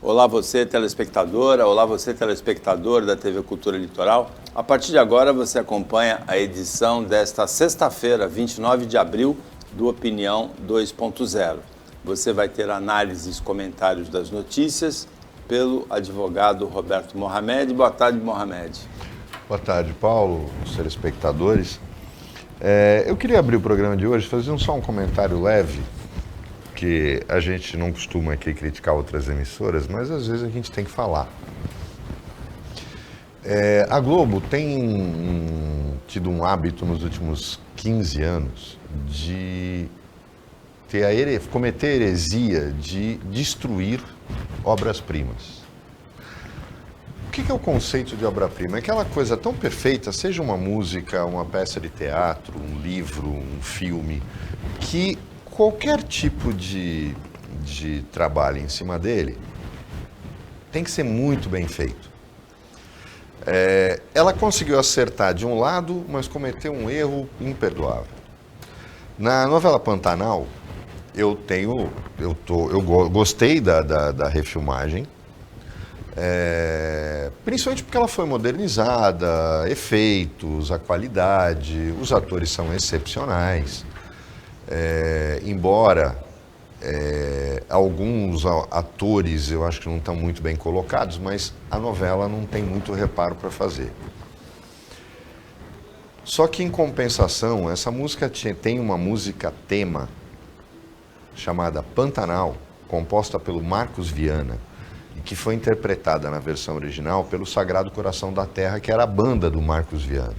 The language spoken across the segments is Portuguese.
Olá você telespectadora, olá você telespectador da TV Cultura Litoral. A partir de agora você acompanha a edição desta sexta-feira, 29 de abril, do Opinião 2.0. Você vai ter análises, comentários das notícias pelo advogado Roberto Mohamed. Boa tarde, Mohamed. Boa tarde, Paulo, os telespectadores. Eu queria abrir o programa de hoje fazendo só um comentário leve, que a gente não costuma aqui criticar outras emissoras, mas às vezes a gente tem que falar. A Globo tem tido um hábito nos últimos 15 anos de cometer a heresia de destruir obras-primas. O que é o conceito de obra-prima? É aquela coisa tão perfeita, seja uma música, uma peça de teatro, um livro, um filme, que qualquer tipo de trabalho em cima dele tem que ser muito bem feito. Ela conseguiu acertar de um lado, mas cometeu um erro imperdoável. Na novela Pantanal, eu gostei da refilmagem, principalmente porque ela foi modernizada, efeitos, a qualidade, os atores são excepcionais. Embora alguns atores eu acho que não estão muito bem colocados, mas a novela não tem muito reparo para fazer. Só que em compensação, essa música tem uma música tema chamada Pantanal, composta pelo Marcos Viana, e que foi interpretada na versão original pelo Sagrado Coração da Terra, que era a banda do Marcos Viana.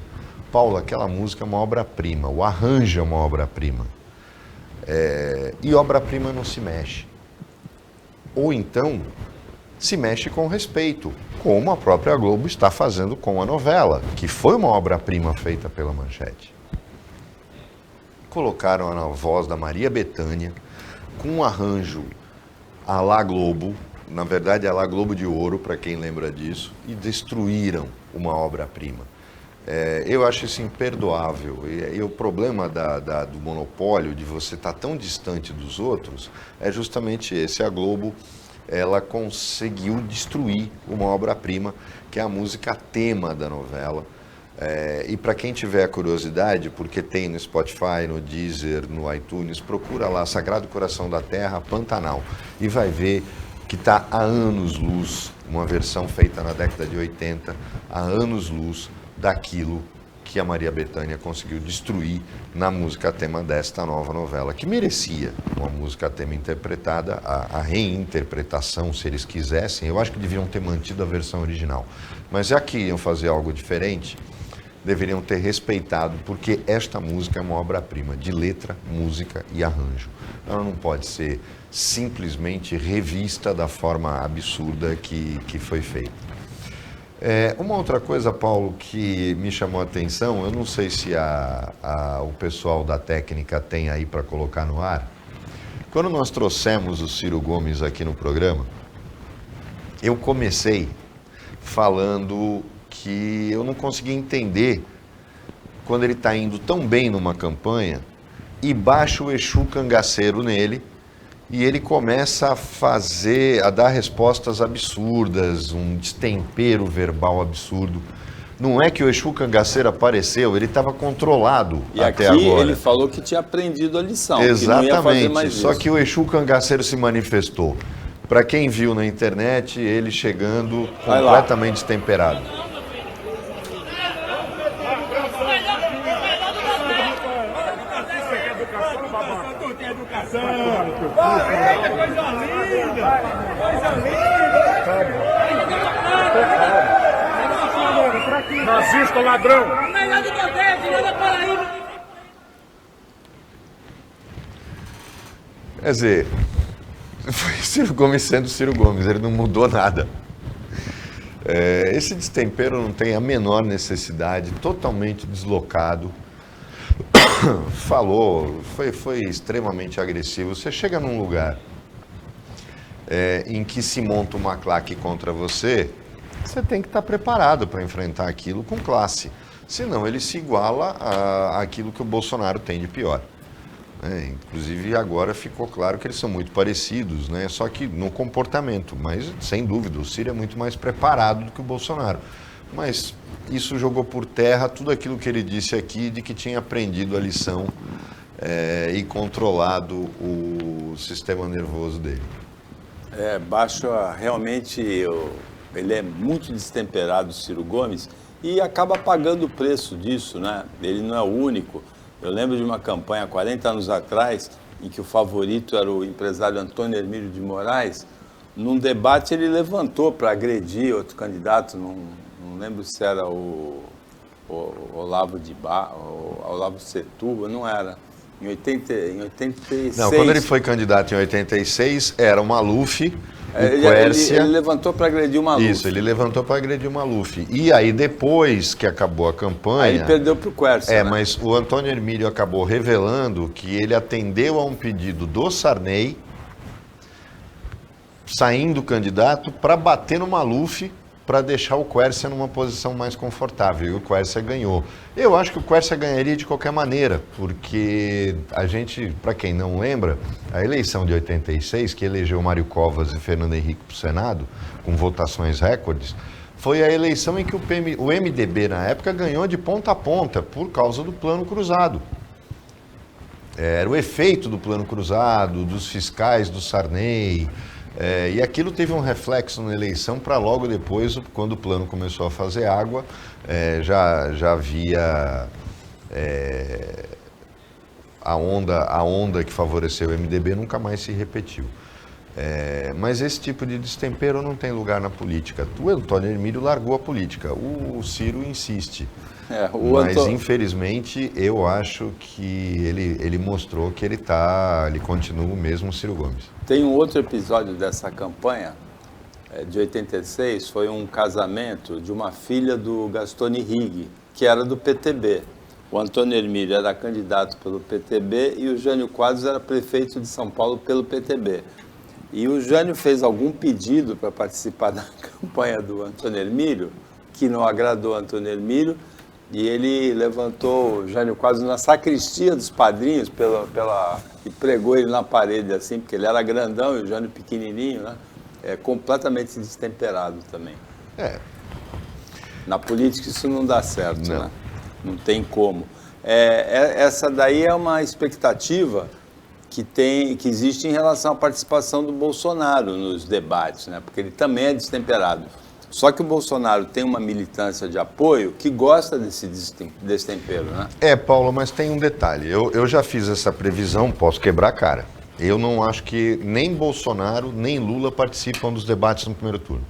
Paulo, aquela música é uma obra-prima, o arranjo é uma obra-prima. E obra-prima não se mexe. Ou então, se mexe com respeito, como a própria Globo está fazendo com a novela, que foi uma obra-prima feita pela Manchete. Colocaram a voz da Maria Bethânia, com um arranjo à la Globo, na verdade à la Globo de Ouro, para quem lembra disso, e destruíram uma obra-prima. Eu acho isso imperdoável. E o problema do monopólio, de você estar tão distante dos outros, é justamente esse. A Globo, ela conseguiu destruir uma obra-prima, que é a música tema da novela. E para quem tiver curiosidade, porque tem no Spotify, no Deezer, no iTunes, procura lá Sagrado Coração da Terra, Pantanal, e vai ver que está há anos-luz, uma versão feita na década de 80, há anos-luz daquilo que a Maria Bethânia conseguiu destruir na música tema desta nova novela, que merecia uma música tema interpretada, a reinterpretação, se eles quisessem. Eu acho que deveriam ter mantido a versão original, mas já que iam fazer algo diferente, deveriam ter respeitado, porque esta música é uma obra-prima de letra, música e arranjo. Ela não pode ser simplesmente revista da forma absurda que foi feita. Uma outra coisa, Paulo, que me chamou a atenção, eu não sei se o pessoal da técnica tem aí para colocar no ar. Quando nós trouxemos o Ciro Gomes aqui no programa, eu comecei falando que eu não conseguia entender quando ele está indo tão bem numa campanha e baixa o Exu cangaceiro nele e ele começa a dar respostas absurdas, um destempero verbal absurdo. Não é que o Exu cangaceiro apareceu, ele estava controlado até agora. E aqui ele falou que tinha aprendido a lição, exatamente, que não ia fazer mais só isso. Que o Exu cangaceiro se manifestou. Para quem viu na internet, ele chegando completamente destemperado. Nazista, ladrão! Quer dizer, foi Ciro Gomes sendo Ciro Gomes, ele não mudou nada. Esse destempero não tem a menor necessidade, totalmente deslocado. Falou, foi extremamente agressivo. Você chega num lugar em que se monta uma claque contra você, você tem que estar preparado para enfrentar aquilo com classe. Senão ele se iguala àquilo que o Bolsonaro tem de pior. né? Inclusive agora ficou claro que eles são muito parecidos, né? Só que no comportamento, mas sem dúvida, o Ciro é muito mais preparado do que o Bolsonaro. Mas isso jogou por terra tudo aquilo que ele disse aqui de que tinha aprendido a lição e controlado o sistema nervoso dele. Realmente, ele é muito destemperado, o Ciro Gomes, e acaba pagando o preço disso, né? Ele não é o único. Eu lembro de uma campanha 40 anos atrás, em que o favorito era o empresário Antônio Hermílio de Moraes. Num debate ele levantou para agredir outro candidato, não lembro se era o Olavo Olavo Setúbal, não era. Em 86. Não, quando ele foi candidato em 86, era o Maluf, o Quércia. Ele levantou para agredir o Maluf. Isso, ele levantou para agredir o Maluf. E aí, depois que acabou a campanha... Aí ele perdeu para o Quércia, né? Mas o Antônio Hermílio acabou revelando que ele atendeu a um pedido do Sarney, saindo candidato, para bater no Maluf, para deixar o Quércia numa posição mais confortável, e o Quércia ganhou. Eu acho que o Quércia ganharia de qualquer maneira, porque a gente, para quem não lembra, a eleição de 86, que elegeu Mário Covas e Fernando Henrique para o Senado, com votações recordes, foi a eleição em que o MDB, na época, ganhou de ponta a ponta, por causa do Plano Cruzado. Era o efeito do Plano Cruzado, dos fiscais do Sarney... e aquilo teve um reflexo na eleição para logo depois, quando o plano começou a fazer água, já havia a onda que favoreceu o MDB nunca mais se repetiu. Mas esse tipo de destempero não tem lugar na política. O Antônio Hermílio largou a política, o Ciro insiste. Mas, infelizmente, eu acho que ele mostrou que ele continua o mesmo Ciro Gomes. Tem um outro episódio dessa campanha, de 86, foi um casamento de uma filha do Gastone Rigg, que era do PTB. O Antônio Hermílio era candidato pelo PTB e o Jânio Quadros era prefeito de São Paulo pelo PTB. E o Jânio fez algum pedido para participar da campanha do Antônio Hermílio, que não agradou o Antônio Hermílio, e ele levantou o Jânio Quadros na sacristia dos padrinhos e pregou ele na parede assim, porque ele era grandão e o Jânio pequenininho, né? Completamente destemperado também. Na política isso não dá certo, não. Né? Não tem como. Essa daí é uma expectativa que existe em relação à participação do Bolsonaro nos debates, né? Porque ele também é destemperado. Só que o Bolsonaro tem uma militância de apoio que gosta desse destempero, né? Paulo, mas tem um detalhe. Eu já fiz essa previsão, posso quebrar a cara. Eu não acho que nem Bolsonaro, nem Lula participam dos debates no primeiro turno.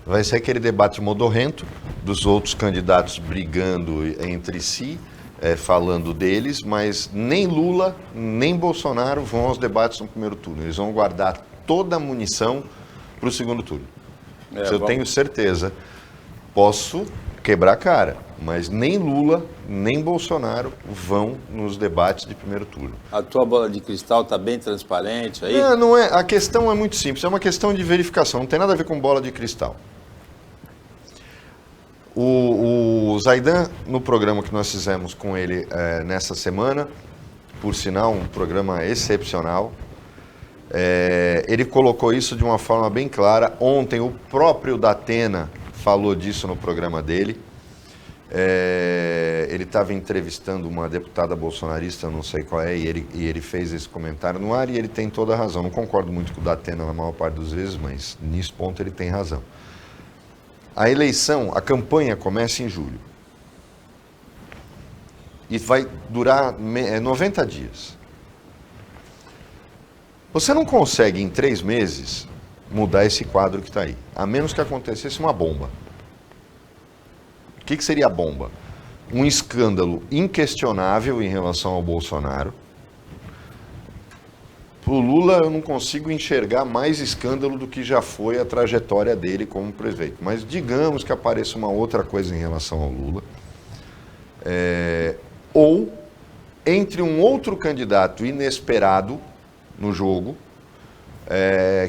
Vai ser aquele debate modorrento, dos outros candidatos brigando entre si, falando deles, mas nem Lula, nem Bolsonaro vão aos debates no primeiro turno. Eles vão guardar toda a munição para o segundo turno. Eu tenho certeza, posso quebrar a cara, mas nem Lula, nem Bolsonaro vão nos debates de primeiro turno. A tua bola de cristal está bem transparente aí? Não é. A questão é muito simples, é uma questão de verificação, não tem nada a ver com bola de cristal. O Zaidan, no programa que nós fizemos com ele nessa semana, por sinal, um programa excepcional, ele colocou isso de uma forma bem clara. Ontem o próprio Datena falou disso no programa dele. Ele estava entrevistando uma deputada bolsonarista, não sei qual é, e ele fez esse comentário no ar e ele tem toda a razão. Não concordo muito com o Datena na maior parte das vezes, mas nesse ponto ele tem razão. A eleição, a campanha começa em julho e vai durar 90 dias. Você não consegue, em 3 meses, mudar esse quadro que está aí, a menos que acontecesse uma bomba. O que seria a bomba? Um escândalo inquestionável em relação ao Bolsonaro. Para o Lula, eu não consigo enxergar mais escândalo do que já foi a trajetória dele como prefeito. Mas digamos que apareça uma outra coisa em relação ao Lula. Ou, entre um outro candidato inesperado no jogo,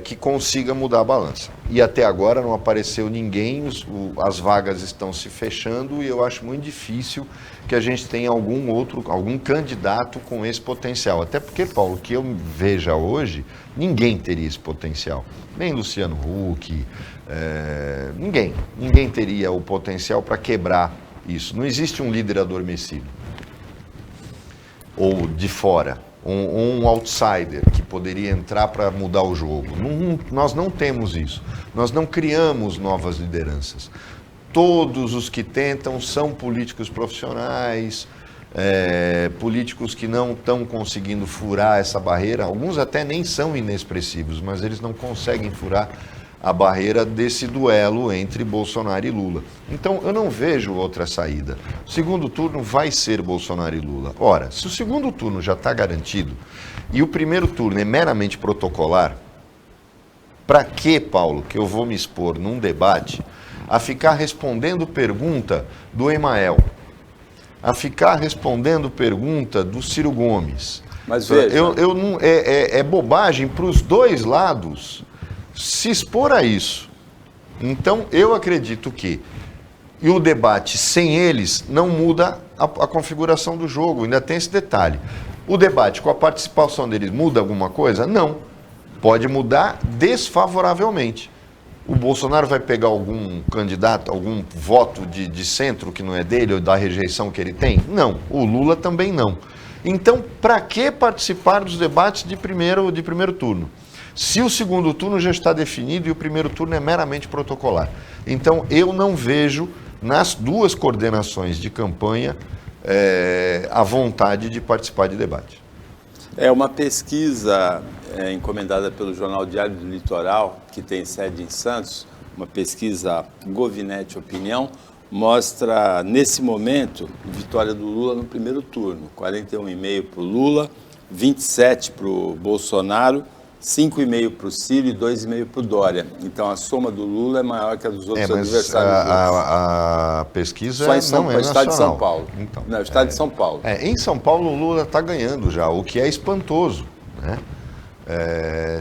que consiga mudar a balança. E até agora não apareceu ninguém, as vagas estão se fechando e eu acho muito difícil que a gente tenha algum candidato com esse potencial. Até porque, Paulo, que eu veja hoje, ninguém teria esse potencial. Nem Luciano Huck, ninguém teria o potencial para quebrar isso. Não existe um líder adormecido ou de fora. Um outsider que poderia entrar para mudar o jogo. Nós não temos isso. Nós não criamos novas lideranças. Todos os que tentam são políticos profissionais, políticos que não estão conseguindo furar essa barreira. Alguns até nem são inexpressivos, mas eles não conseguem furar a barreira desse duelo entre Bolsonaro e Lula. Então, eu não vejo outra saída. O segundo turno vai ser Bolsonaro e Lula. Ora, se o segundo turno já está garantido e o primeiro turno é meramente protocolar, para que, Paulo, que eu vou me expor num debate a ficar respondendo pergunta do Emael, a ficar respondendo pergunta do Ciro Gomes? Mas veja... é bobagem para os dois lados se expor a isso. Então, eu acredito que o debate sem eles não muda a configuração do jogo, ainda tem esse detalhe. O debate com a participação deles muda alguma coisa? Não. Pode mudar desfavoravelmente. O Bolsonaro vai pegar algum candidato, algum voto de centro que não é dele ou da rejeição que ele tem? Não. O Lula também não. Então, para que participar dos debates de primeiro turno? Se o segundo turno já está definido e o primeiro turno é meramente protocolar. Então, eu não vejo nas duas coordenações de campanha a vontade de participar de debate. É uma pesquisa encomendada pelo Jornal Diário do Litoral, que tem sede em Santos, uma pesquisa Govinete Opinião, mostra, nesse momento, vitória do Lula no primeiro turno. 41,5% para o Lula, 27% para o Bolsonaro, 5,5% para o Ciro e 2,5% para o Dória. Então, a soma do Lula é maior que a dos outros adversários. A pesquisa não é nacional. Estado de São Paulo. Então, não, Estado de São Paulo. Em São Paulo, o Lula está ganhando já, o que é espantoso, né?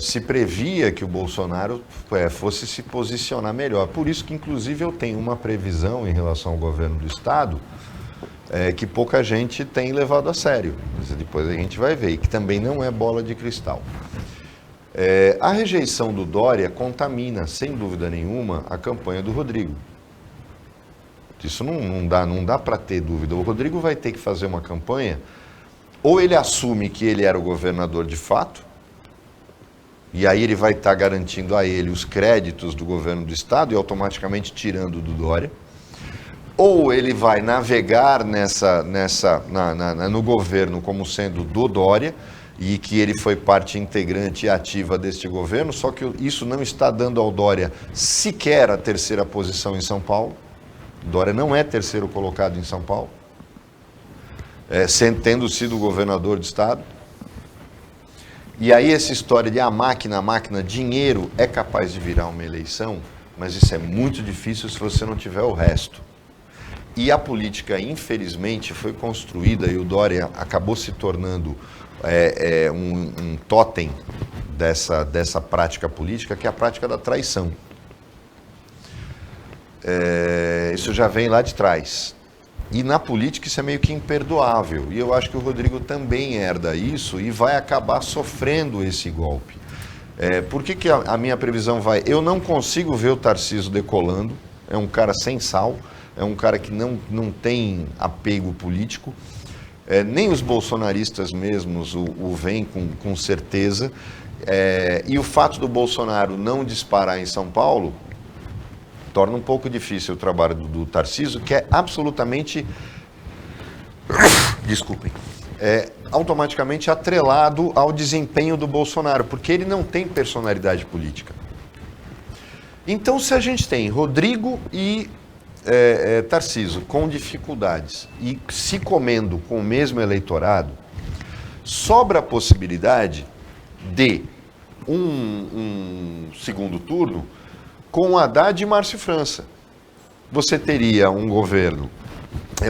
Se previa que o Bolsonaro fosse se posicionar melhor. Por isso que, inclusive, eu tenho uma previsão em relação ao governo do Estado que pouca gente tem levado a sério. Mas depois a gente vai ver, e que também não é bola de cristal. A rejeição do Dória contamina, sem dúvida nenhuma, a campanha do Rodrigo. Isso não dá para ter dúvida. O Rodrigo vai ter que fazer uma campanha, ou ele assume que ele era o governador de fato, e aí ele vai estar garantindo a ele os créditos do governo do Estado e automaticamente tirando do Dória, ou ele vai navegar no governo como sendo do Dória, e que ele foi parte integrante e ativa deste governo, só que isso não está dando ao Dória sequer a terceira posição em São Paulo. Dória não é terceiro colocado em São Paulo, tendo sido governador de Estado. E aí essa história de a máquina, dinheiro é capaz de virar uma eleição, mas isso é muito difícil se você não tiver o resto. E a política, infelizmente, foi construída, e o Dória acabou se tornando um totem dessa prática política, que é a prática da traição. Isso já vem lá de trás. E na política isso é meio que imperdoável. E eu acho que o Rodrigo também herda isso e vai acabar sofrendo esse golpe. Por que a minha previsão vai? Eu não consigo ver o Tarcísio decolando. É um cara sem sal. É um cara que não tem apego político. Nem os bolsonaristas mesmos o veem com certeza. E o fato do Bolsonaro não disparar em São Paulo torna um pouco difícil o trabalho do Tarcísio, que é absolutamente, desculpem, automaticamente atrelado ao desempenho do Bolsonaro, porque ele não tem personalidade política. Então, se a gente tem Rodrigo e Tarcísio com dificuldades e se comendo com o mesmo eleitorado, sobra a possibilidade de um segundo turno com Haddad e Márcio França. Você teria um governo,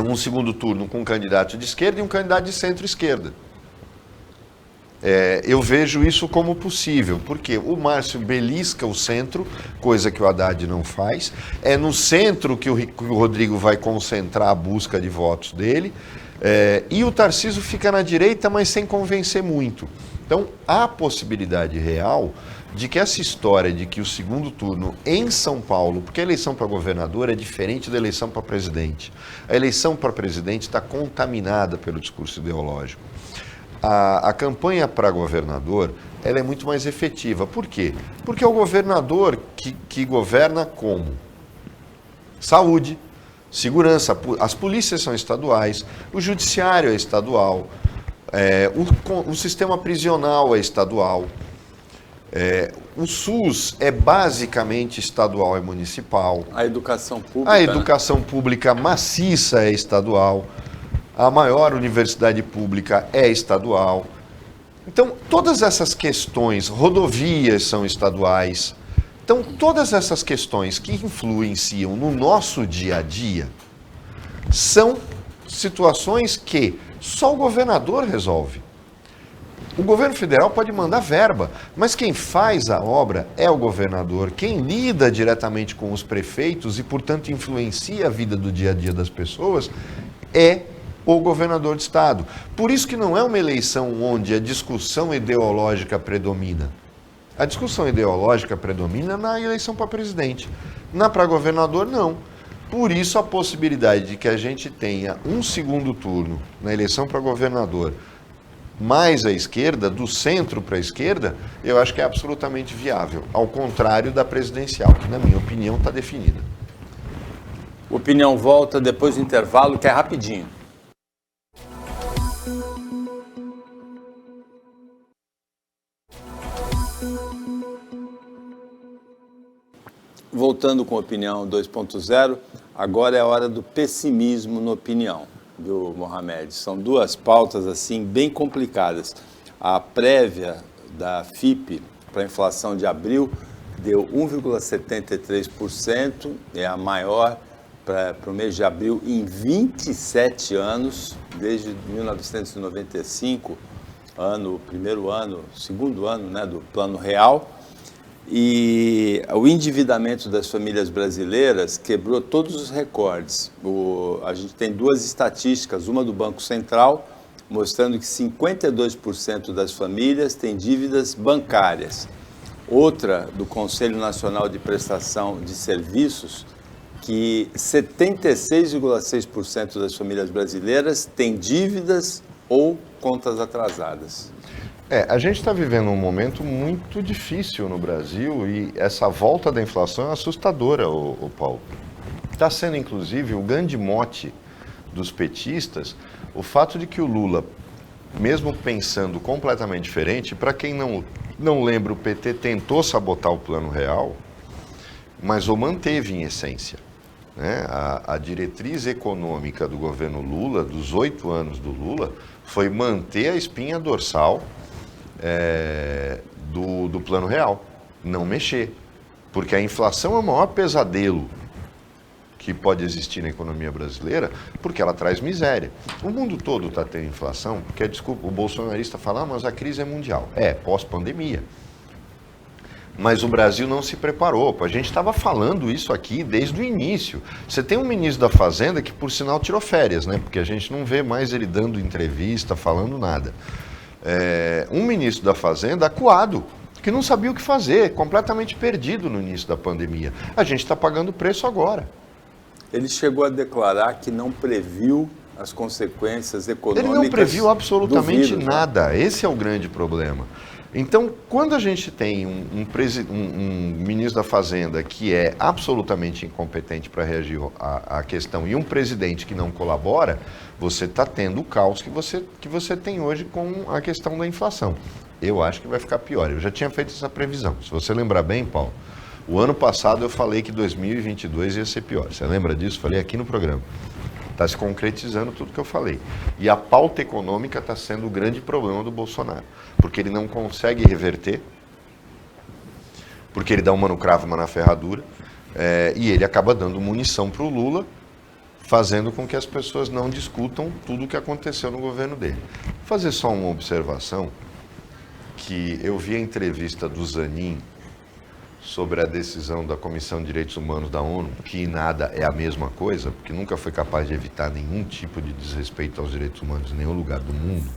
um segundo turno com um candidato de esquerda e um candidato de centro-esquerda. Eu vejo isso como possível, porque o Márcio belisca o centro, coisa que o Haddad não faz. É no centro que o Rodrigo vai concentrar a busca de votos dele. E o Tarcísio fica na direita, mas sem convencer muito. Então, há a possibilidade real de que essa história de que o segundo turno em São Paulo, porque a eleição para governador é diferente da eleição para presidente. A eleição para presidente está contaminada pelo discurso ideológico. A campanha para governador, ela é muito mais efetiva. Por quê? Porque é o governador que governa como? Saúde, segurança, as polícias são estaduais, o judiciário é estadual, o sistema prisional é estadual, o SUS é basicamente estadual e municipal. A educação pública. A educação pública maciça é estadual. A maior universidade pública é estadual. Então, todas essas questões, rodovias são estaduais. Então, todas essas questões que influenciam no nosso dia a dia são situações que só o governador resolve. O governo federal pode mandar verba, mas quem faz a obra é o governador. Quem lida diretamente com os prefeitos e, portanto, influencia a vida do dia a dia das pessoas é o governador de estado. Por isso que não é uma eleição onde a discussão ideológica predomina. A discussão ideológica predomina na eleição para presidente. Na para governador, não. Por isso a possibilidade de que a gente tenha um segundo turno na eleição para governador mais à esquerda, do centro para a esquerda, eu acho que é absolutamente viável. Ao contrário da presidencial, que na minha opinião está definida. Opinião volta depois do intervalo, que é rapidinho. Voltando com a Opinião 2.0, agora é a hora do pessimismo na opinião, viu, Mohamed? São duas pautas assim bem complicadas. A prévia da FIPE para a inflação de abril deu 1,73%, é a maior para o mês de abril em 27 anos, desde 1995, segundo ano, né, do Plano Real. E o endividamento das famílias brasileiras quebrou todos os recordes. A gente tem duas estatísticas, uma do Banco Central, mostrando que 52% das famílias têm dívidas bancárias. Outra do Conselho Nacional de Prestação de Serviços, que 76,6% das famílias brasileiras têm dívidas ou contas atrasadas. A gente está vivendo um momento muito difícil no Brasil e essa volta da inflação é assustadora, o Paulo. Está sendo, inclusive, o grande mote dos petistas, o fato de que o Lula, mesmo pensando completamente diferente, para quem não lembra, o PT tentou sabotar o Plano Real, mas o manteve em essência. Né? A diretriz econômica do governo Lula, dos 8 anos do Lula, foi manter a espinha dorsal do Plano Real, não mexer, porque a inflação é o maior pesadelo que pode existir na economia brasileira, porque ela traz miséria. O mundo todo está tendo inflação, porque, desculpa, o bolsonarista fala, mas a crise é mundial. Pós-pandemia. Mas o Brasil não se preparou. A gente estava falando isso aqui desde o início. Você tem um ministro da Fazenda que, por sinal, tirou férias, né? Porque a gente não vê mais ele dando entrevista, falando nada. Um ministro da Fazenda acuado, que não sabia o que fazer, completamente perdido no início da pandemia. A gente está pagando o preço agora. Ele chegou a declarar que não previu as consequências econômicas. Ele não previu absolutamente vírus, nada. Né? Esse é o grande problema. Então, quando a gente tem um ministro da Fazenda que é absolutamente incompetente para reagir à questão e um presidente que não colabora, você está tendo o caos que você tem hoje com a questão da inflação. Eu acho que vai ficar pior. Eu já tinha feito essa previsão. Se você lembrar bem, Paulo, o ano passado eu falei que 2022 ia ser pior. Você lembra disso? Falei aqui no programa. Está se concretizando tudo que eu falei. E a pauta econômica está sendo o grande problema do Bolsonaro. Porque ele não consegue reverter, porque ele dá uma no cravo, uma na ferradura, e ele acaba dando munição para o Lula, fazendo com que as pessoas não discutam tudo o que aconteceu no governo dele. Vou fazer só uma observação. que eu vi a entrevista do Zanin sobre a decisão da Comissão de Direitos Humanos da ONU, que nada é a mesma coisa, porque nunca foi capaz de evitar nenhum tipo de desrespeito aos direitos humanos em nenhum lugar do mundo.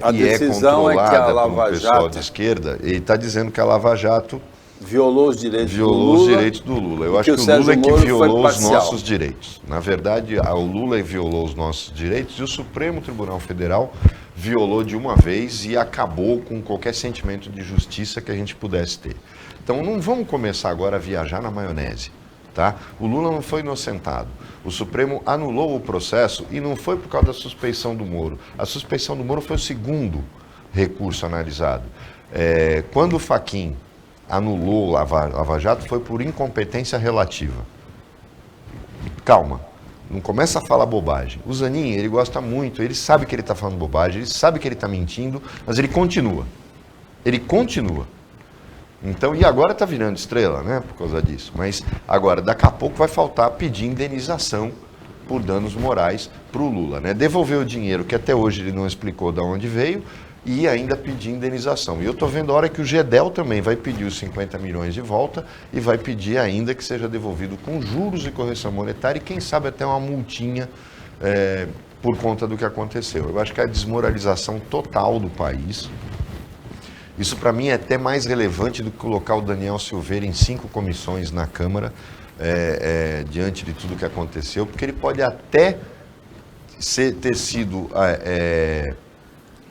A decisão é que a Lava pessoal Jato de esquerda, ele está dizendo que a Lava Jato violou os direitos do Lula. Eu acho que o Lula é que violou os nossos direitos. Na verdade, o Lula violou os nossos direitos e o Supremo Tribunal Federal violou de uma vez e acabou com qualquer sentimento de justiça que a gente pudesse ter. Então não vamos começar agora a viajar na maionese. Tá? O Lula não foi inocentado. O Supremo anulou o processo e não foi por causa da suspeição do Moro. A suspeição do Moro foi o segundo recurso analisado. Quando o Fachin anulou o Lava Jato, foi por incompetência relativa. Calma, não começa a falar bobagem. O Zanin, ele gosta muito, ele sabe que ele está falando bobagem, ele sabe que ele está mentindo, mas ele continua. Ele continua. Então, e agora está virando estrela, né, por causa disso. Mas agora, daqui a pouco vai faltar pedir indenização por danos morais para o Lula, né? Devolver o dinheiro, que até hoje ele não explicou de onde veio, e ainda pedir indenização. E eu estou vendo a hora que o Gedel também vai pedir os 50 milhões de volta e vai pedir ainda que seja devolvido com juros e correção monetária e quem sabe até uma multinha por conta do que aconteceu. Eu acho que é a desmoralização total do país. Isso para mim é até mais relevante do que colocar o Daniel Silveira em 5 comissões na Câmara diante de tudo que aconteceu, porque ele pode até ter sido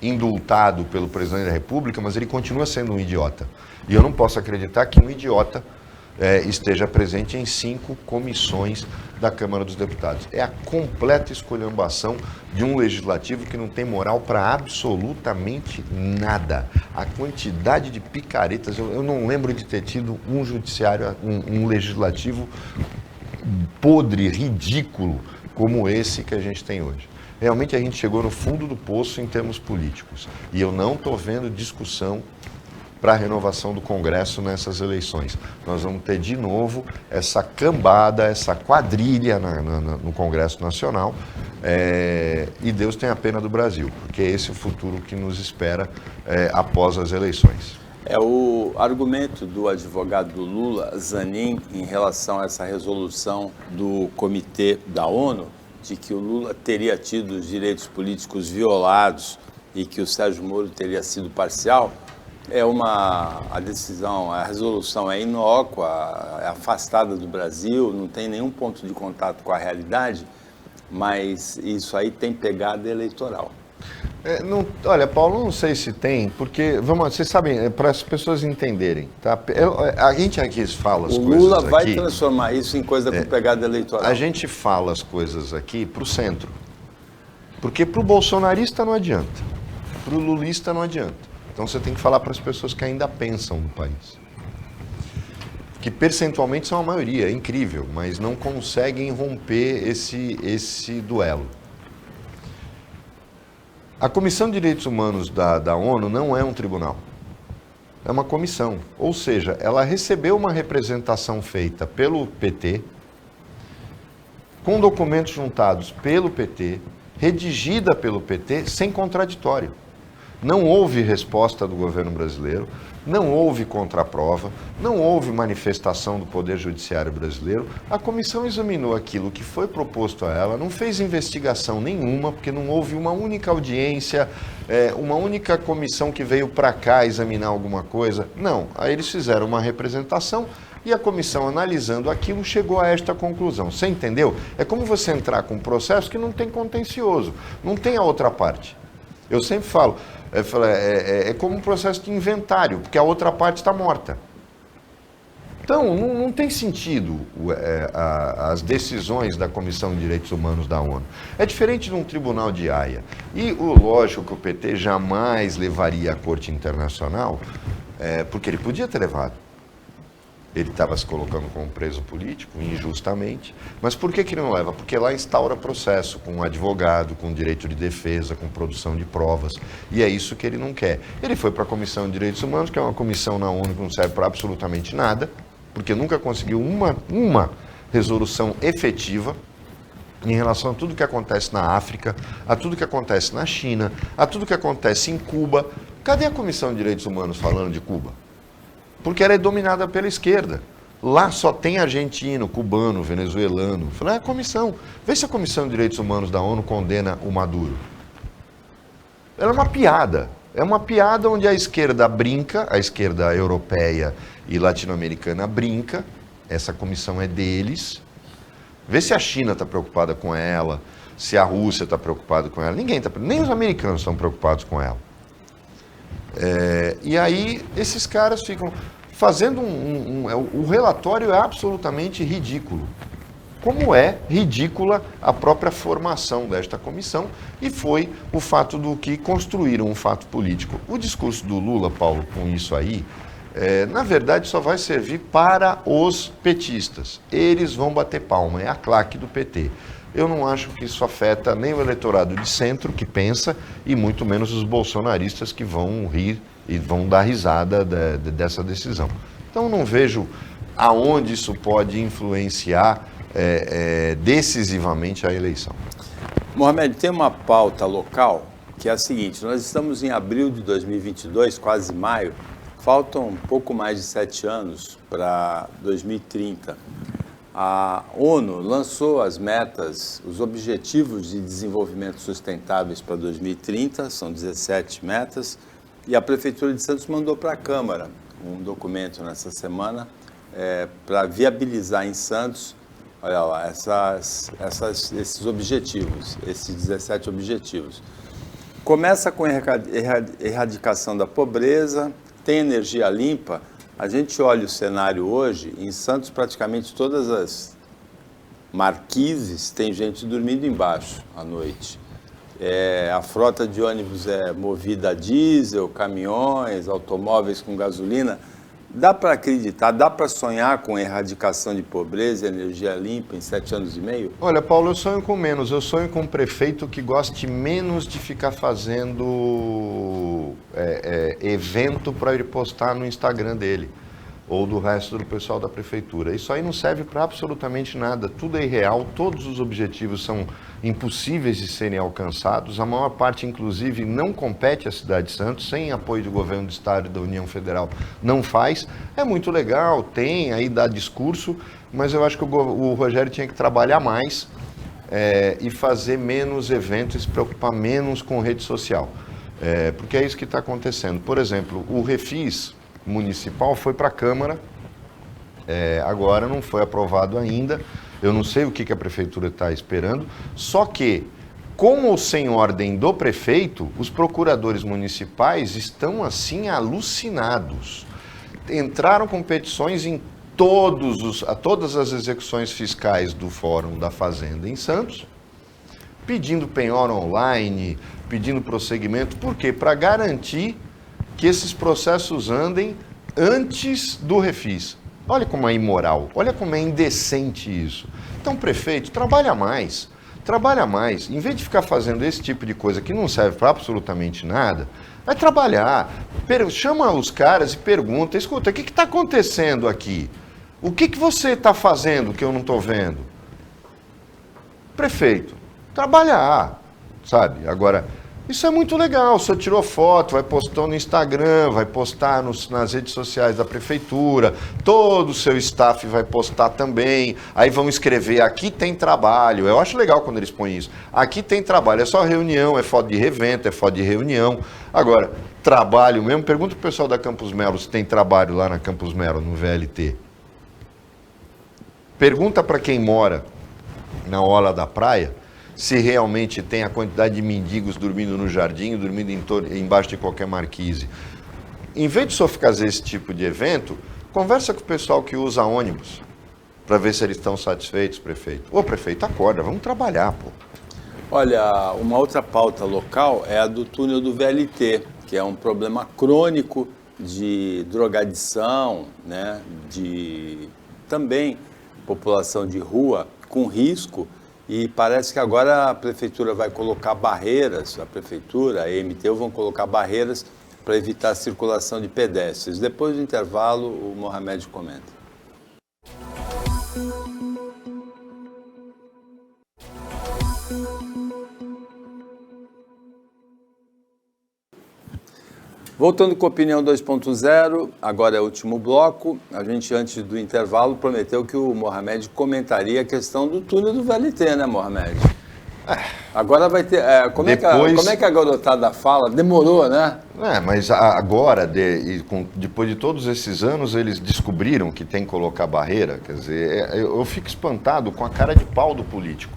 indultado pelo presidente da República, mas ele continua sendo um idiota. E eu não posso acreditar que um idiota esteja presente em 5 comissões da Câmara dos Deputados. É a completa esculhambação de um legislativo que não tem moral para absolutamente nada. A quantidade de picaretas, eu não lembro de ter tido um judiciário, um legislativo podre, ridículo, como esse que a gente tem hoje. Realmente a gente chegou no fundo do poço em termos políticos. E eu não estou vendo discussão para a renovação do Congresso nessas eleições. Nós vamos ter de novo essa cambada, essa quadrilha no Congresso Nacional, e Deus tenha pena do Brasil, porque é esse o futuro que nos espera após as eleições. O argumento do advogado do Lula, Zanin, em relação a essa resolução do Comitê da ONU, de que o Lula teria tido os direitos políticos violados e que o Sérgio Moro teria sido parcial, a decisão, a resolução é inócua, é afastada do Brasil, não tem nenhum ponto de contato com a realidade, mas isso aí tem pegada eleitoral. Olha, Paulo, não sei se tem, porque, vocês sabem, para as pessoas entenderem, tá? A gente aqui fala as coisas aqui... O Lula vai transformar isso em coisa com pegada eleitoral. A gente fala as coisas aqui para o centro, porque para o bolsonarista não adianta, para o lulista não adianta. Então você tem que falar para as pessoas que ainda pensam no país. Que percentualmente são a maioria, é incrível, mas não conseguem romper esse duelo. A Comissão de Direitos Humanos da ONU não é um tribunal, é uma comissão. Ou seja, ela recebeu uma representação feita pelo PT, com documentos juntados pelo PT, redigida pelo PT, sem contraditório. Não houve resposta do governo brasileiro, não houve contraprova, não houve manifestação do Poder Judiciário brasileiro. A comissão examinou aquilo que foi proposto a ela, não fez investigação nenhuma, porque não houve uma única audiência, uma única comissão que veio para cá examinar alguma coisa. Não, aí eles fizeram uma representação e a comissão, analisando aquilo, chegou a esta conclusão. Você entendeu? É como você entrar com um processo que não tem contencioso, não tem a outra parte. Eu sempre falo, é como um processo de inventário, porque a outra parte está morta. Então, não tem sentido as decisões da Comissão de Direitos Humanos da ONU. É diferente de um tribunal de Haia. E lógico que o PT jamais levaria à Corte Internacional, porque ele podia ter levado. Ele estava se colocando como preso político, injustamente. Mas por que ele não leva? Porque lá instaura processo com um advogado, com direito de defesa, com produção de provas. E é isso que ele não quer. Ele foi para a Comissão de Direitos Humanos, que é uma comissão na ONU que não serve para absolutamente nada, porque nunca conseguiu uma resolução efetiva em relação a tudo que acontece na África, a tudo que acontece na China, a tudo que acontece em Cuba. Cadê a Comissão de Direitos Humanos falando de Cuba? Porque ela é dominada pela esquerda. Lá só tem argentino, cubano, venezuelano. Falei, a comissão. Vê se a Comissão de Direitos Humanos da ONU condena o Maduro. Ela é uma piada. É uma piada onde a esquerda brinca, a esquerda europeia e latino-americana brinca. Essa comissão é deles. Vê se a China está preocupada com ela, se a Rússia está preocupada com ela. Ninguém está, nem os americanos estão preocupados com ela. E aí esses caras ficam fazendo o relatório é absolutamente ridículo. Como é ridícula a própria formação desta comissão e foi o fato do que construíram um fato político. O discurso do Lula, Paulo, com isso aí, na verdade só vai servir para os petistas. Eles vão bater palma, é a claque do PT. Eu não acho que isso afeta nem o eleitorado de centro, que pensa, e muito menos os bolsonaristas que vão rir e vão dar risada dessa decisão. Então não vejo aonde isso pode influenciar decisivamente a eleição. Mohamed, tem uma pauta local que é a seguinte: nós estamos em abril de 2022, quase maio, faltam um pouco mais de 7 anos para 2030. A ONU lançou as metas, os Objetivos de Desenvolvimento Sustentáveis para 2030, são 17 metas, e a Prefeitura de Santos mandou para a Câmara um documento nessa semana para viabilizar em Santos, olha lá, esses objetivos, esses 17 objetivos. Começa com erradicação da pobreza, tem energia limpa. A gente olha o cenário hoje, em Santos praticamente todas as marquises tem gente dormindo embaixo à noite. A frota de ônibus é movida a diesel, caminhões, automóveis com gasolina. Dá para acreditar, dá para sonhar com erradicação de pobreza e energia limpa em 7 anos e meio? Olha, Paulo, eu sonho com menos. Eu sonho com um prefeito que goste menos de ficar fazendo evento para ele postar no Instagram dele ou do resto do pessoal da prefeitura. Isso aí não serve para absolutamente nada. Tudo é irreal, todos os objetivos são impossíveis de serem alcançados. A maior parte, inclusive, não compete à cidade de Santos, sem apoio do governo do estado e da União Federal, não faz. É muito legal, tem, aí dá discurso, mas eu acho que o Rogério tinha que trabalhar mais e fazer menos eventos, se preocupar menos com rede social. Porque é isso que está acontecendo. Por exemplo, o Refis municipal foi para a Câmara, agora não foi aprovado ainda. Eu não sei o que a prefeitura está esperando, só que, com ou sem ordem do prefeito, os procuradores municipais estão assim alucinados. Entraram com petições em todas as execuções fiscais do Fórum da Fazenda em Santos, pedindo penhora online, pedindo prosseguimento. Por quê? Para garantir que esses processos andem antes do Refis. Olha como é imoral, olha como é indecente isso. Então, prefeito, trabalha mais. Em vez de ficar fazendo esse tipo de coisa que não serve para absolutamente nada, vai trabalhar. Chama os caras e pergunta, escuta, o que está acontecendo aqui? O que você está fazendo que eu não estou vendo? Prefeito, trabalhar, sabe? Agora, isso é muito legal, o senhor tirou foto, vai postar no Instagram, vai postar nas redes sociais da prefeitura, todo o seu staff vai postar também, aí vão escrever, aqui tem trabalho. Eu acho legal quando eles põem isso, aqui tem trabalho, é só reunião, é foto de evento, é foto de reunião. Agora, trabalho mesmo, pergunta pro pessoal da Campos Melo se tem trabalho lá na Campos Melo, no VLT. Pergunta para quem mora na orla da praia, se realmente tem a quantidade de mendigos dormindo no jardim, dormindo embaixo de qualquer marquise. Em vez de só fazer esse tipo de evento, conversa com o pessoal que usa ônibus, para ver se eles estão satisfeitos, prefeito. Ô, prefeito, acorda, vamos trabalhar, pô. Olha, uma outra pauta local é a do túnel do VLT, que é um problema crônico de drogadição, né, de também população de rua com risco. E parece que agora a prefeitura vai colocar barreiras, a prefeitura, a EMTU vão colocar barreiras para evitar a circulação de pedestres. Depois do intervalo, o Mohamed comenta. Voltando com a opinião 2.0, agora é o último bloco. A gente, antes do intervalo, prometeu que o Mohamed comentaria a questão do túnel do VLT, né, Mohamed? Agora vai ter... como é que a garotada fala? Demorou, né? Mas agora, depois de todos esses anos, eles descobriram que tem que colocar barreira. Quer dizer, eu fico espantado com a cara de pau do político.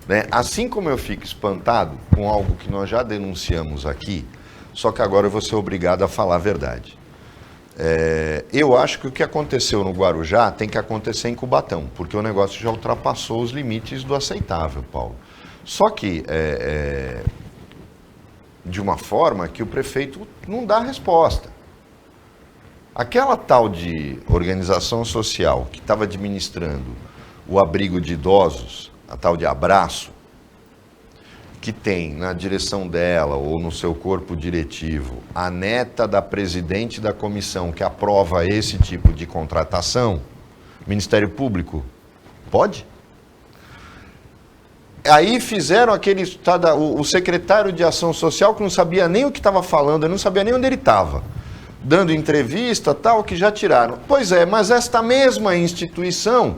Né? Assim como eu fico espantado com algo que nós já denunciamos aqui, só que agora eu vou ser obrigado a falar a verdade. Eu acho que o que aconteceu no Guarujá tem que acontecer em Cubatão, porque o negócio já ultrapassou os limites do aceitável, Paulo. Só que de uma forma que o prefeito não dá resposta. Aquela tal de organização social que estava administrando o abrigo de idosos, a tal de Abraço, que tem na direção dela ou no seu corpo diretivo a neta da presidente da comissão que aprova esse tipo de contratação, Ministério Público, pode? Aí fizeram o secretário de Ação Social que não sabia nem o que estava falando, não sabia nem onde ele estava, dando entrevista, tal, que já tiraram. Pois é, mas esta mesma instituição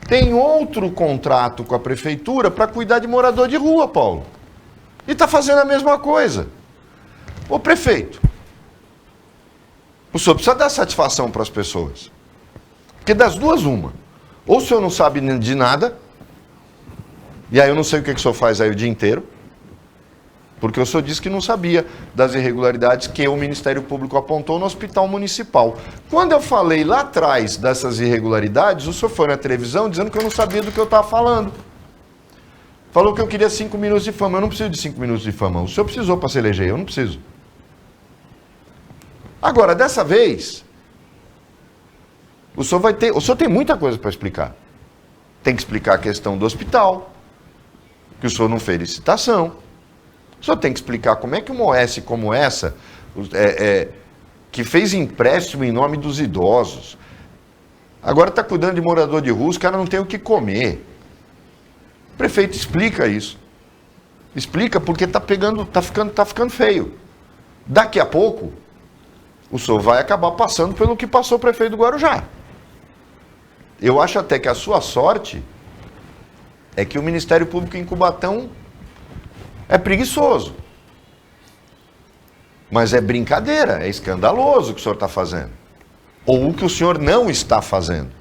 tem outro contrato com a prefeitura para cuidar de morador de rua, Paulo. E está fazendo a mesma coisa. Ô prefeito, o senhor precisa dar satisfação para as pessoas. Porque das duas, uma. Ou o senhor não sabe de nada, e aí eu não sei o que o senhor faz aí o dia inteiro, porque o senhor disse que não sabia das irregularidades que o Ministério Público apontou no Hospital Municipal. Quando eu falei lá atrás dessas irregularidades, o senhor foi na televisão dizendo que eu não sabia do que eu estava falando. Falou que eu queria 5 minutos de fama. Eu não preciso de 5 minutos de fama. O senhor precisou para se eleger, eu não preciso. Agora, dessa vez, o senhor tem muita coisa para explicar. Tem que explicar a questão do hospital, que o senhor não fez licitação. O senhor tem que explicar como é que uma OS como essa, que fez empréstimo em nome dos idosos, agora está cuidando de morador de rua, os caras não têm o que comer. O prefeito explica isso. Explica porque tá ficando feio. Daqui a pouco, o senhor vai acabar passando pelo que passou o prefeito do Guarujá. Eu acho até que a sua sorte é que o Ministério Público em Cubatão é preguiçoso. Mas é brincadeira, é escandaloso o que o senhor está fazendo. Ou o que o senhor não está fazendo.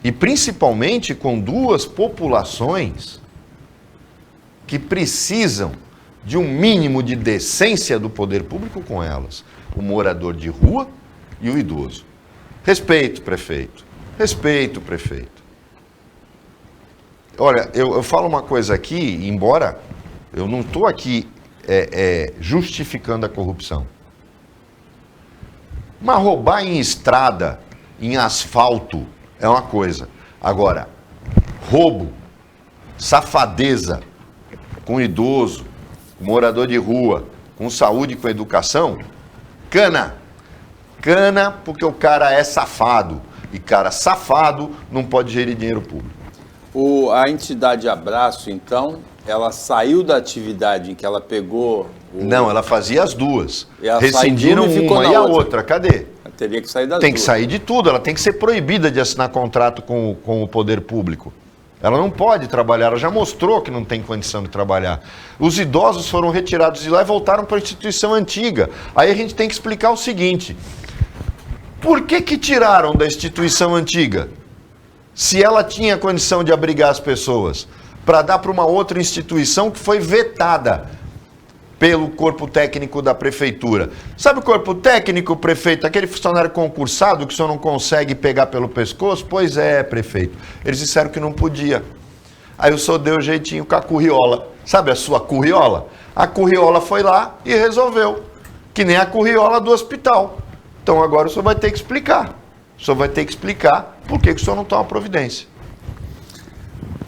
E principalmente com duas populações que precisam de um mínimo de decência do poder público com elas. O morador de rua e o idoso. Respeito, prefeito. Respeito, prefeito. Olha, eu falo uma coisa aqui, embora eu não estou aqui justificando a corrupção. Mas roubar em estrada, em asfalto, é uma coisa. Agora, roubo, safadeza com idoso, com morador de rua, com saúde, com educação, cana. Cana porque o cara é safado. E cara safado não pode gerir dinheiro público. A entidade Abraço, então, ela saiu da atividade em que ela pegou... Não, ela fazia as duas. Rescindiram uma e a outra. Cadê? Teria que sair das Tem duas. que sair de tudo, ela tem que ser proibida de assinar contrato com o poder público. Ela não pode trabalhar, ela já mostrou que não tem condição de trabalhar. Os idosos foram retirados de lá e voltaram para a instituição antiga. Aí a gente tem que explicar o seguinte: por que tiraram da instituição antiga? Se ela tinha condição de abrigar as pessoas, para dar para uma outra instituição que foi vetada pelo corpo técnico da prefeitura. Sabe o corpo técnico, prefeito? Aquele funcionário concursado que o senhor não consegue pegar pelo pescoço? Pois é, prefeito. Eles disseram que não podia. Aí o senhor deu jeitinho com a curriola. Sabe a sua curriola? A curriola foi lá e resolveu. Que nem a curriola do hospital. Então agora o senhor vai ter que explicar. O senhor vai ter que explicar por que o senhor não toma providência.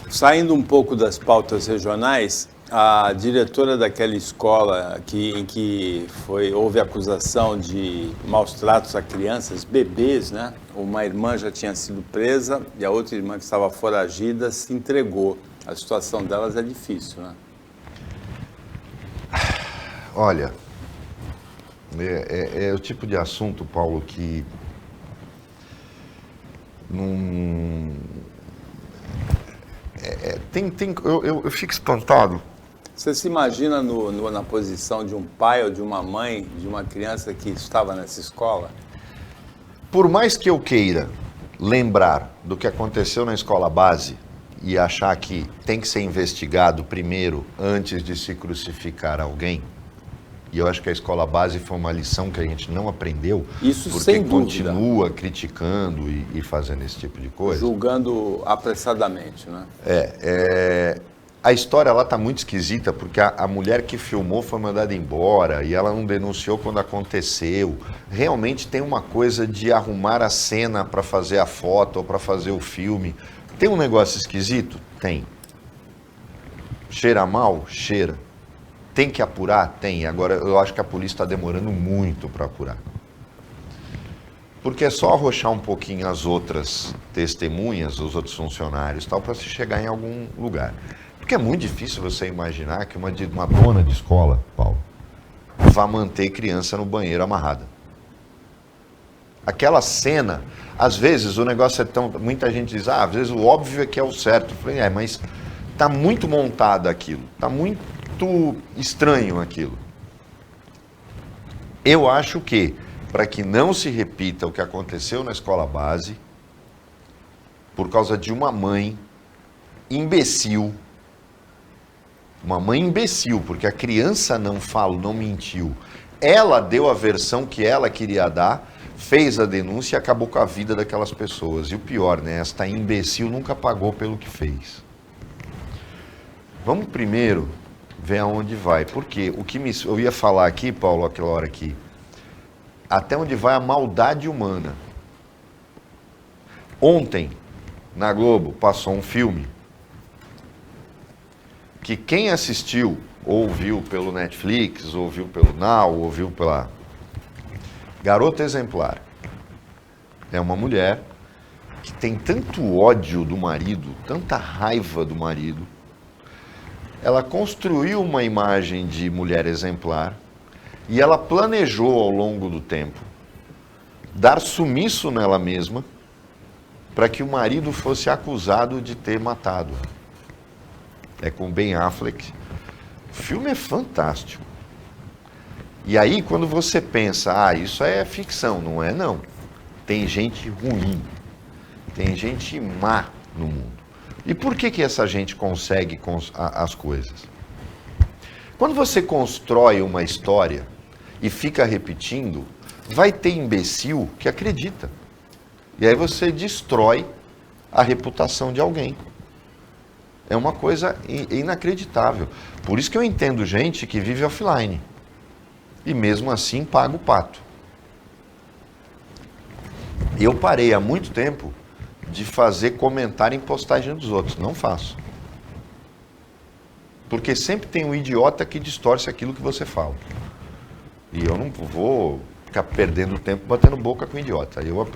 Saindo um pouco das pautas regionais, a diretora daquela escola em que houve acusação de maus tratos a crianças, bebês, né? Uma irmã já tinha sido presa e a outra irmã que estava foragida se entregou. A situação delas é difícil, né? Olha, é o tipo de assunto, Paulo, que não... eu fico espantado. Você se imagina na posição de um pai ou de uma mãe de uma criança que estava nessa escola? Por mais que eu queira lembrar do que aconteceu na escola base e achar que tem que ser investigado primeiro antes de se crucificar alguém, e eu acho que a escola base foi uma lição que a gente não aprendeu, Isso porque sem dúvida. Continua criticando e fazendo esse tipo de coisa. Julgando apressadamente, né? A história lá está muito esquisita, porque a mulher que filmou foi mandada embora e ela não denunciou quando aconteceu. Realmente tem uma coisa de arrumar a cena para fazer a foto ou para fazer o filme. Tem um negócio esquisito? Tem. Cheira mal? Cheira. Tem que apurar? Tem. Agora, eu acho que a polícia está demorando muito para apurar. Porque é só arrochar um pouquinho as outras testemunhas, os outros funcionários, tal, para se chegar em algum lugar. Porque é muito difícil você imaginar que uma dona de escola, Paulo, vá manter criança no banheiro amarrada. Aquela cena, às vezes o negócio é tão... Muita gente diz, às vezes o óbvio é que é o certo. Eu falei, mas está muito montado aquilo, está muito estranho aquilo. Eu acho que, para que não se repita o que aconteceu na escola base, por causa de uma mãe imbecil, porque a criança não falou, não mentiu. Ela deu a versão que ela queria dar, fez a denúncia e acabou com a vida daquelas pessoas. E o pior, né? Esta imbecil nunca pagou pelo que fez. Vamos primeiro ver aonde vai. Porque eu ia falar aqui, Paulo, aquela hora aqui, até onde vai a maldade humana. Ontem, na Globo, passou um filme que quem assistiu, ou viu pelo Netflix, ou viu pelo Now, ou viu pela Garota Exemplar, é uma mulher que tem tanto ódio do marido, tanta raiva do marido, ela construiu uma imagem de mulher exemplar e ela planejou ao longo do tempo dar sumiço nela mesma para que o marido fosse acusado de ter matado. É com Ben Affleck. O filme é fantástico. E aí, quando você pensa, isso é ficção, não é não. Tem gente ruim, tem gente má no mundo. E por que essa gente consegue as coisas? Quando você constrói uma história e fica repetindo, vai ter imbecil que acredita. E aí você destrói a reputação de alguém. É uma coisa inacreditável. Por isso que eu entendo gente que vive offline. E mesmo assim paga o pato. Eu parei há muito tempo de fazer comentário em postagem dos outros. Não faço. Porque sempre tem um idiota que distorce aquilo que você fala. E eu não vou ficar perdendo tempo batendo boca com idiota. Eu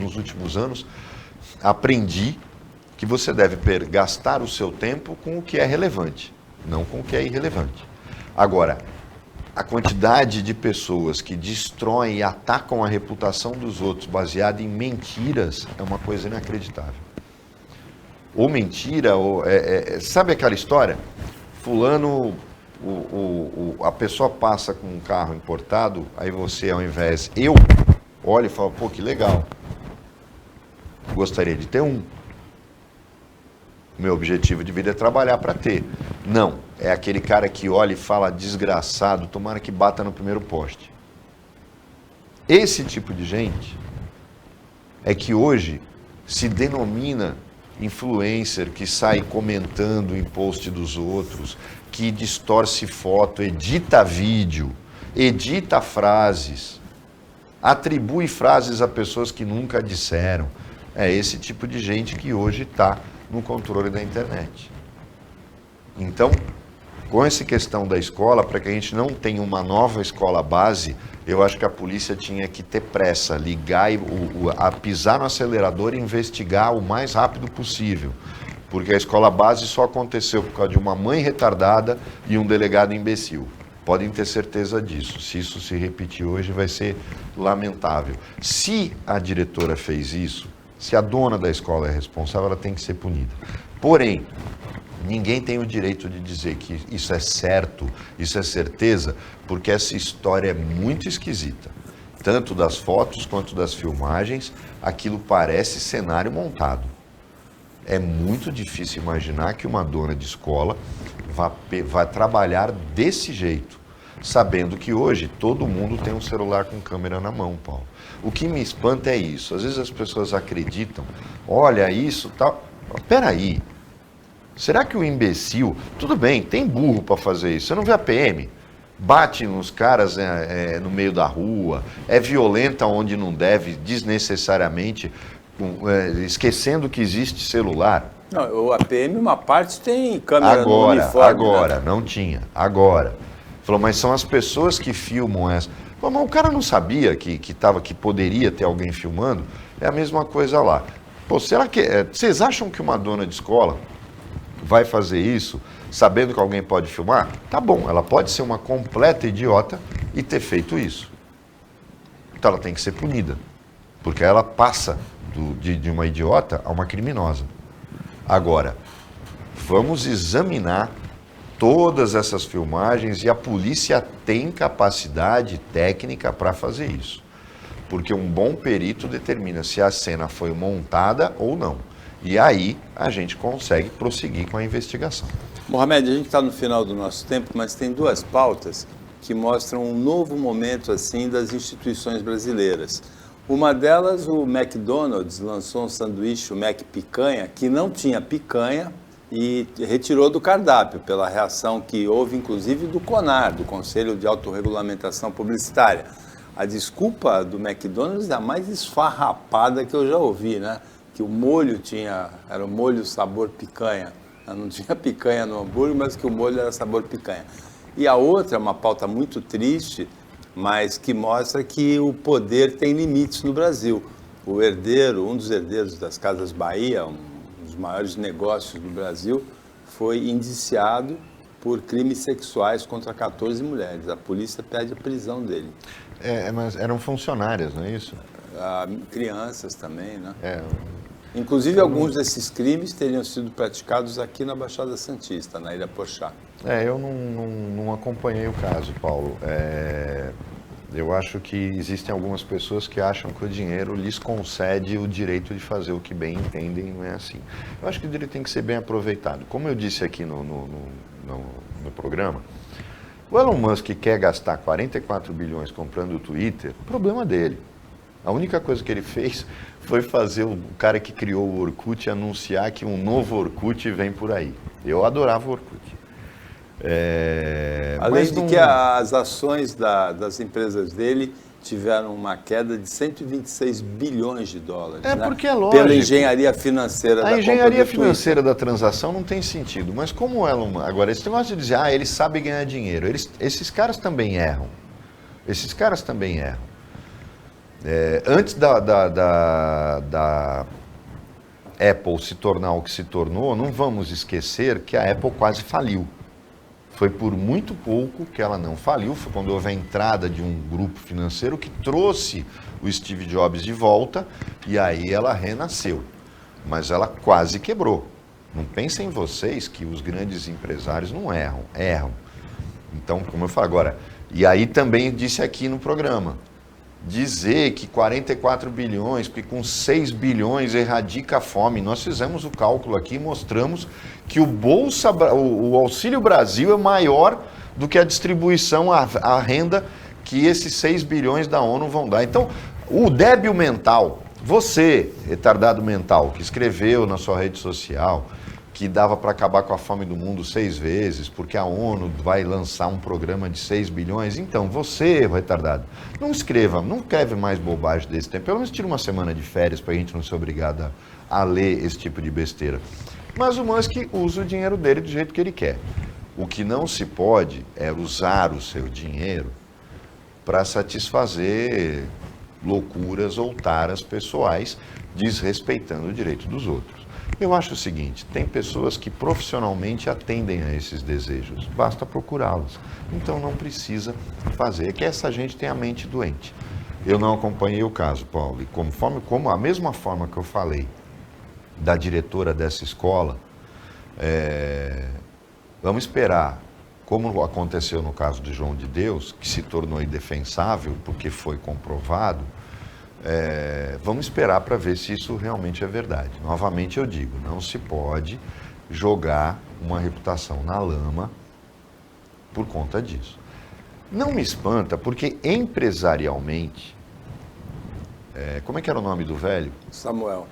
nos últimos anos, aprendi que você deve gastar o seu tempo com o que é relevante, não com o que é irrelevante. Agora, a quantidade de pessoas que destroem e atacam a reputação dos outros baseada em mentiras é uma coisa inacreditável. Ou mentira, sabe aquela história? Fulano, a pessoa passa com um carro importado, aí você, ao invés, olha e fala, pô, que legal, gostaria de ter um. Meu objetivo de vida é trabalhar para ter. Não, é aquele cara que olha e fala, desgraçado, tomara que bata no primeiro poste. Esse tipo de gente é que hoje se denomina influencer, que sai comentando em post dos outros, que distorce foto, edita vídeo, edita frases, atribui frases a pessoas que nunca disseram. É esse tipo de gente que hoje está no controle da internet. Então, com essa questão da escola, para que a gente não tenha uma nova escola base, eu acho que a polícia tinha que ter pressa, ligar, a pisar no acelerador e investigar o mais rápido possível. Porque a escola base só aconteceu por causa de uma mãe retardada e um delegado imbecil. Podem ter certeza disso. Se isso se repetir hoje, vai ser lamentável. Se a diretora fez isso, se a dona da escola é responsável, ela tem que ser punida. Porém, ninguém tem o direito de dizer que isso é certo, isso é certeza, porque essa história é muito esquisita. Tanto das fotos quanto das filmagens, aquilo parece cenário montado. É muito difícil imaginar que uma dona de escola vá trabalhar desse jeito, sabendo que hoje todo mundo tem um celular com câmera na mão, Paulo. O que me espanta é isso. Às vezes as pessoas acreditam, olha isso, tal. Peraí, será que o imbecil... Tudo bem, tem burro para fazer isso. Você não vê a PM? Bate nos caras no meio da rua, é violenta onde não deve, desnecessariamente, esquecendo que existe celular. Não, a PM, uma parte tem câmera no uniforme. Agora, né? Não tinha, agora. Falou, mas são as pessoas que filmam essa. Falou, mas o cara não sabia que poderia ter alguém filmando? É a mesma coisa lá. Pô, será que... Vocês acham que uma dona de escola vai fazer isso sabendo que alguém pode filmar? Tá bom, ela pode ser uma completa idiota e ter feito isso. Então ela tem que ser punida, porque ela passa de uma idiota a uma criminosa. Agora, vamos examinar todas essas filmagens e a polícia tem capacidade técnica para fazer isso. Porque um bom perito determina se a cena foi montada ou não. E aí a gente consegue prosseguir com a investigação. Mohamed, a gente está no final do nosso tempo, mas tem duas pautas que mostram um novo momento assim das instituições brasileiras. Uma delas, o McDonald's lançou um sanduíche, o Mac Picanha, que não tinha picanha e retirou do cardápio, pela reação que houve, inclusive, do CONAR, do Conselho de Autorregulamentação Publicitária. A desculpa do McDonald's é a mais esfarrapada que eu já ouvi, né? Que o molho era o molho sabor picanha. Não tinha picanha no hambúrguer, mas que o molho era sabor picanha. E a outra é uma pauta muito triste, mas que mostra que o poder tem limites no Brasil. O herdeiro, um dos herdeiros das Casas Bahia, um dos maiores negócios do Brasil, foi indiciado por crimes sexuais contra 14 mulheres. A polícia pede a prisão dele. Mas eram funcionárias, não é isso? Crianças também, né? Inclusive, alguns desses crimes teriam sido praticados aqui na Baixada Santista, na Ilha Pochá. Eu não acompanhei o caso, Paulo. Eu acho que existem algumas pessoas que acham que o dinheiro lhes concede o direito de fazer o que bem entendem, não é assim. Eu acho que o direito tem que ser bem aproveitado. Como eu disse aqui no programa, o Elon Musk quer gastar 44 bilhões comprando o Twitter, problema dele. A única coisa que ele fez foi fazer o cara que criou o Orkut anunciar que um novo Orkut vem por aí. Eu adorava o Orkut. Além de que as ações das empresas dele tiveram uma queda de 126 bilhões de dólares. Porque é lógico. Pela engenharia financeira da compra do Twitter. A engenharia financeira da transação não tem sentido. Mas como o Elon... Agora, esse negócio de dizer, ele sabe ganhar dinheiro. Esses caras também erram. Antes da Apple se tornar o que se tornou, não vamos esquecer que a Apple quase faliu. Foi por muito pouco que ela não faliu, foi quando houve a entrada de um grupo financeiro que trouxe o Steve Jobs de volta e aí ela renasceu. Mas ela quase quebrou. Não pensem vocês que os grandes empresários não erram. Então, como eu falo agora, e aí também disse aqui no programa, dizer que 44 bilhões, porque com 6 bilhões erradica a fome. Nós fizemos o cálculo aqui e mostramos que o Auxílio Brasil é maior do que a distribuição, a renda que esses 6 bilhões da ONU vão dar. Então, o débil mental, você, retardado mental, que escreveu na sua rede social que dava para acabar com a fome do mundo 6 vezes, porque a ONU vai lançar um programa de 6 bilhões. Então, você, retardado, não escreve mais bobagem desse tempo. Pelo menos tira uma semana de férias para a gente não ser obrigado a ler esse tipo de besteira. Mas o Musk usa o dinheiro dele do jeito que ele quer. O que não se pode é usar o seu dinheiro para satisfazer loucuras ou taras pessoais, desrespeitando o direito dos outros. Eu acho o seguinte, tem pessoas que profissionalmente atendem a esses desejos, basta procurá-los. Então não precisa fazer, é que essa gente tem a mente doente. Eu não acompanhei o caso, Paulo, e como a mesma forma que eu falei da diretora dessa escola, vamos esperar, como aconteceu no caso de João de Deus, que se tornou indefensável porque foi comprovado, vamos esperar para ver se isso realmente é verdade. Novamente eu digo, não se pode jogar uma reputação na lama por conta disso. Não me espanta, porque empresarialmente, como é que era o nome do velho? Samuel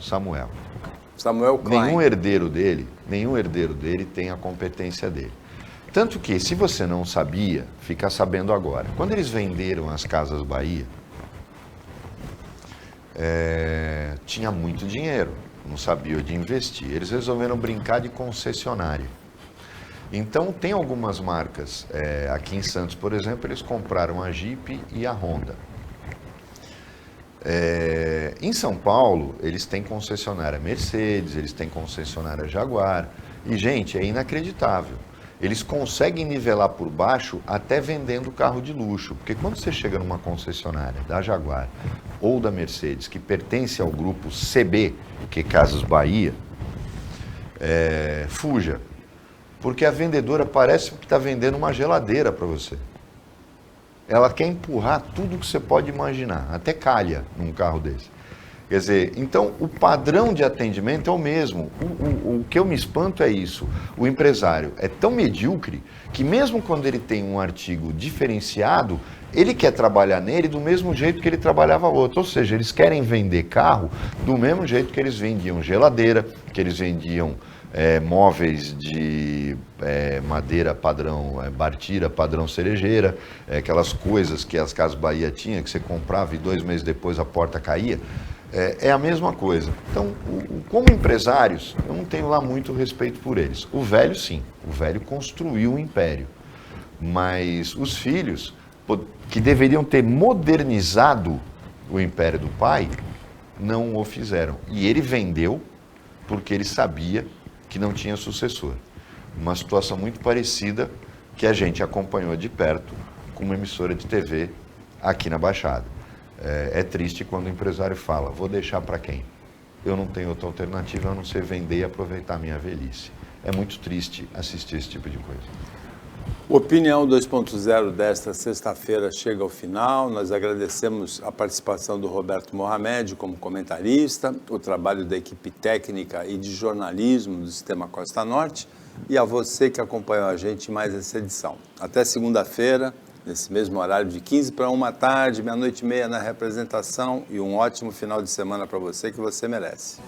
Klein. Nenhum herdeiro dele tem a competência dele. Tanto que, se você não sabia, fica sabendo agora. Quando eles venderam as Casas Bahia, tinha muito dinheiro, não sabia onde investir. Eles resolveram brincar de concessionária. Então, tem algumas marcas, aqui em Santos, por exemplo, eles compraram a Jeep e a Honda. Em São Paulo, eles têm concessionária Mercedes, eles têm concessionária Jaguar. E, gente, é inacreditável. Eles conseguem nivelar por baixo até vendendo carro de luxo. Porque quando você chega numa concessionária da Jaguar ou da Mercedes, que pertence ao grupo CB, que é Casas Bahia, fuja. Porque a vendedora parece que está vendendo uma geladeira para você. Ela quer empurrar tudo que você pode imaginar, até calha num carro desse. Quer dizer, então o padrão de atendimento é o mesmo. O que eu me espanto é isso. O empresário é tão medíocre que mesmo quando ele tem um artigo diferenciado, ele quer trabalhar nele do mesmo jeito que ele trabalhava outro. Ou seja, eles querem vender carro do mesmo jeito que eles vendiam geladeira, que eles vendiam móveis de madeira padrão, Bartira padrão cerejeira, aquelas coisas que as Casas Bahia tinham, que você comprava e 2 meses depois a porta caía. É a mesma coisa. Então, como empresários, eu não tenho lá muito respeito por eles. O velho, sim. O velho construiu um império. Mas os filhos, que deveriam ter modernizado o império do pai, não o fizeram. E ele vendeu porque ele sabia que não tinha sucessor. Uma situação muito parecida que a gente acompanhou de perto com uma emissora de TV aqui na Baixada. É triste quando o empresário fala, vou deixar para quem? Eu não tenho outra alternativa a não ser vender e aproveitar a minha velhice. É muito triste assistir esse tipo de coisa. O Opinião 2.0 desta sexta-feira chega ao final. Nós agradecemos a participação do Roberto Mohamed como comentarista, o trabalho da equipe técnica e de jornalismo do Sistema Costa Norte e a você que acompanhou a gente em mais essa edição. Até segunda-feira, nesse mesmo horário de 15 para 13h, 00h30 na representação e um ótimo final de semana para você que você merece.